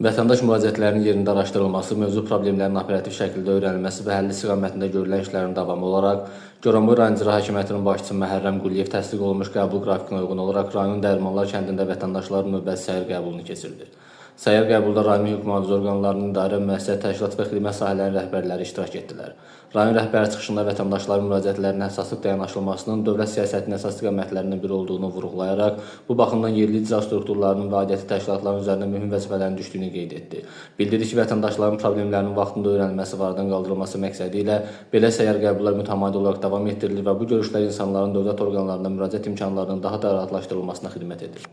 Vətəndaş müraciətlərinin yerində araşdırılması, mövcud problemlərin operativ şəkildə öyrənilməsi və həlli istiqamətində görülən işlərin davamı olaraq Goranboy rayon icra hakimiyyətinin başçısı Məhərrəm Quliyev təsdiq olunmuş qəbul qrafikinə uyğun olaraq rayon Dərmanlar kəndində vətəndaşların növbəti səhər qəbulunu keçirdi. Səhər qəbulda rayon hüquq mühafizə orqanlarının idarə, müəssisə, təşkilat və xidmət sahələrinin rəhbərləri iştirak etdilər. Rayon rəhbəri çıxışında vətəndaşların müraciətlərinin əsaslıq yanaşılmasının dövlət siyasətinin əsas istiqamətlərindən biri olduğunu vurğulayaraq, bu baxımdan yerli icra strukturlarının və aidiyyəti təşkilatların üzərində mühüm vəzifələrin düşdüyünü qeyd etdi. Bildirdi ki, vətəndaşların problemlərinin vaxtında öyrənilməsi və aradan qaldırılması məqsədi ilə belə səhər qəbullar mütəmadi olaraq davam etdirilir və bu görüşlər insanların dövlət orqanlarına müraciət imkanlarının daha da rahatlaşdırılmasına xidmət edir.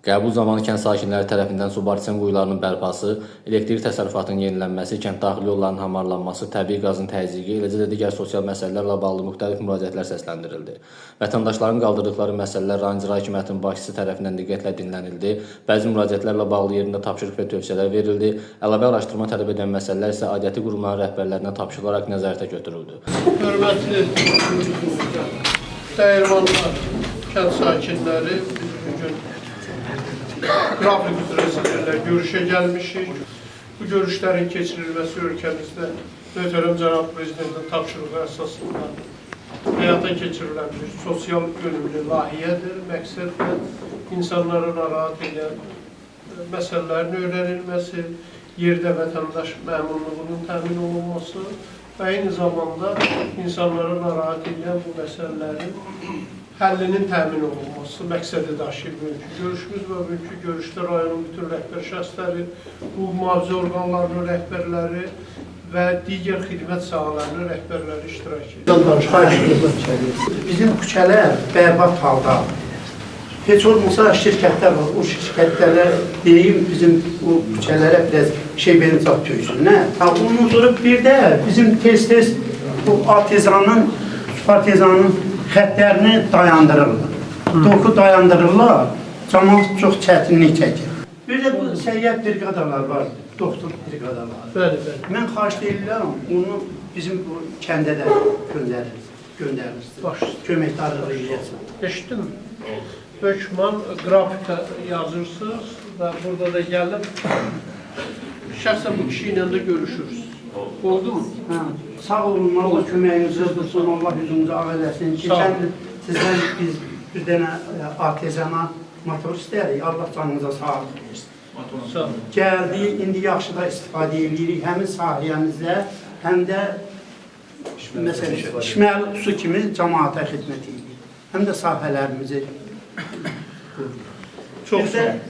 Qəbul zamanı kənd sakinləri tərəfindən subartisiyan quyularının bərpası, elektrik təsərrüfatının yenilənməsi, kənd daxili yollarının hamarlanması, təbii qazın təzyiqi, eləcə də digər sosial məsələlərlə bağlı müxtəlif müraciətlər səsləndirildi. Vətəndaşların qaldırdıqları məsələlər rayon icra hakimiyyətinin başçısı tərəfindən diqqətlə dinlənildi, bəzi müraciətlərlə bağlı yerində tapşırıq və tövsiyələr verildi, əlavə araşdırma tələb edən məsələlər isə aidiyyəti qurumların rəhbərlərinə tapşırılaraq nəzarətə götürüldü. Hörmətli Dəyirmanlar kənd sakinləri, bugün qrafik üzrə sizlərlə görüşə gəlmişik. Bu görüşlərin keçirilməsi ölkəmizdə möhtərəm cənab prezidentin tapşırığı əsasında həyata keçirilən bir sosial yönümlü layihədir. Məqsəd də insanları narahat edən məsələlərin öyrənilməsi, yerdə vətəndaş məmurluğunun təmin olunması və eyni zamanda insanları narahat edən bu məsələlərin həllinin təmin olunması məqsədi daşıyır bugünkü görüşümüz və bugünkü görüşdə rayonun bütün rəhbər şəxsləri, hüquq mühafizə orqanlarının rəhbərləri və digər xidmət sahalarının rəhbərləri iştirak edir. Bizim küçələr bərbad halda. Heç olmasa şirkətlər var, o şirkətlərə deyim bizim o küçələrə biraz benim zat töysün. Ondan sonra bir də bizim tez-tez bu artezanın xətlərini dayandırırlar. Doku dayandırırlar, cəmaət çox çətinlik çəkir. Bir də bu səyyad briqadalar var, doktor briqadalar. Bəli. Mən xahiş edirəm, onu bizim bu kəndə də göndərirsiniz. Köməkdarlığı eləyəsin. Eşitdin mi? Hökman qrafikə yazırsınız və burada da gəlib şəxsən bu kişi ilə də görüşürsünüz. Oldu mu? Sağ olun, Allah köməyinizi dursun, Allah yüzünüzü ağ eləsin. Sizdən biz bir dənə artezana motor istəyirik, Allah canınıza sağlıq versin. Gəldi, indi yaxşı da istifadə edirik, həmin sahiyəmizdə, həm də içməli su kimi cəmaata xidmət edirik. Həm də sahələrimizi Çox sağ olun.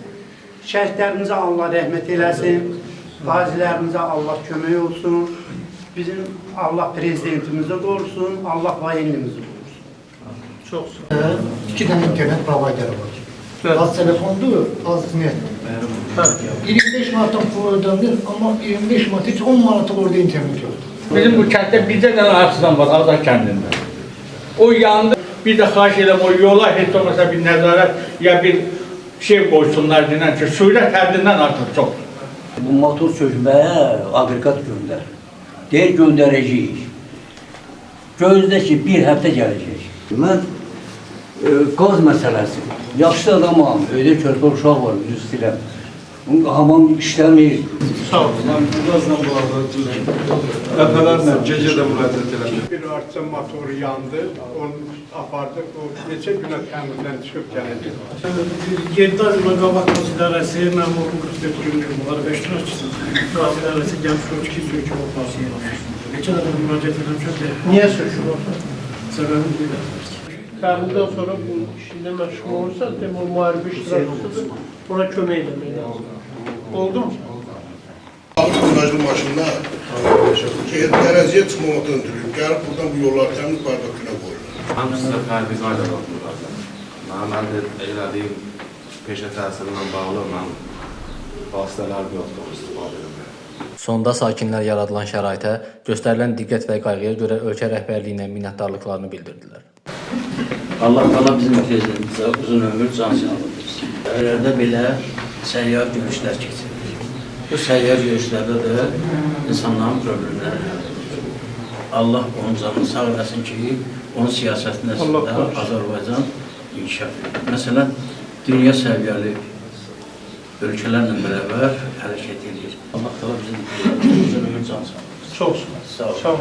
Şəhidlərimizə Allah rəhmət eləsin, qazilərimizə Allah kömək olsun, bizim Allah prezidentimizə qorusun, Allah vayinimizi qorusun. Çox sağ olun. İki tane internet provideri var. Az telefondu, az net. 25 manattan pul ödənir, amma 25 manat heç 10 manatı orada internet yoktu. Bizim bu kənddə bircə dənə artizan var, Ağdağ kəndində. O yandı, bir də xahiş edəm o yola heç olmasa bir nəzarət ya bir şey qoysunlar dinən ki, sürət həddindən artıq çox. Bu motor sökməyə aqreqat göndər. Deyir, göndərəcəyik. Gözdə ki, bir həftə gələcək. Mən qaz məsələsi, yaxşı adamam, öydə körpə uşaq var, üzü istəyirəm. Hamam işləmir. Sağ olun. Mən Qazla bu arada dəfələrlə gecə də müraciət elədim. Bir artizan motoru yandı, onu apardıq, o neçə günə təmirdən çıxıb gələcək. 7 ay qabaqımız idarəsi məmurun 44 günlük var və iştirakçısınız. Qazi idarəsi gəlmiş o ki, söküm opasını var. Neçə dəfə müraciət edilmişəm ki, Niyə söküm olsa? səbəbini bilirəm. Təmirdən sonra bu işində məşğul olursa, o müharibə iştirakçısıdır, ona kömək eləmək lazım. Oldu mu? Tonajlı maşınlar tərəziyə çıxmamaqdan ötürü gəlib buradan bu yollar təmiz bardakına qoyurlar. Hamısı da fərqi qayda baxırlar. Mən də elədiyim peşə təhsilindən bağlı mən vasitələr yoxdur, istifadə edirəm. Sonda sakinlər yaradılan şəraitə göstərilən diqqət və qayğıya görə ölkə rəhbərliyinə minnətdarlıqlarını bildirdilər. Allah qala bizim prezidentimizə uzun ömür, can sağlığı versin. Öylərdə belə səyyar görüşlər keçirilir. Bu səyyar görüşlərdə də insanların problemləri həll edilir. Allah onun canını sağ eləsin ki, onun siyasəti nəsində Azərbaycan inkişaf edir. Məsələn, dünya səviyyəli ölkələrlə bərabər hərəkət edir. Çox sağ olun. Sağ olun. Sağ olun.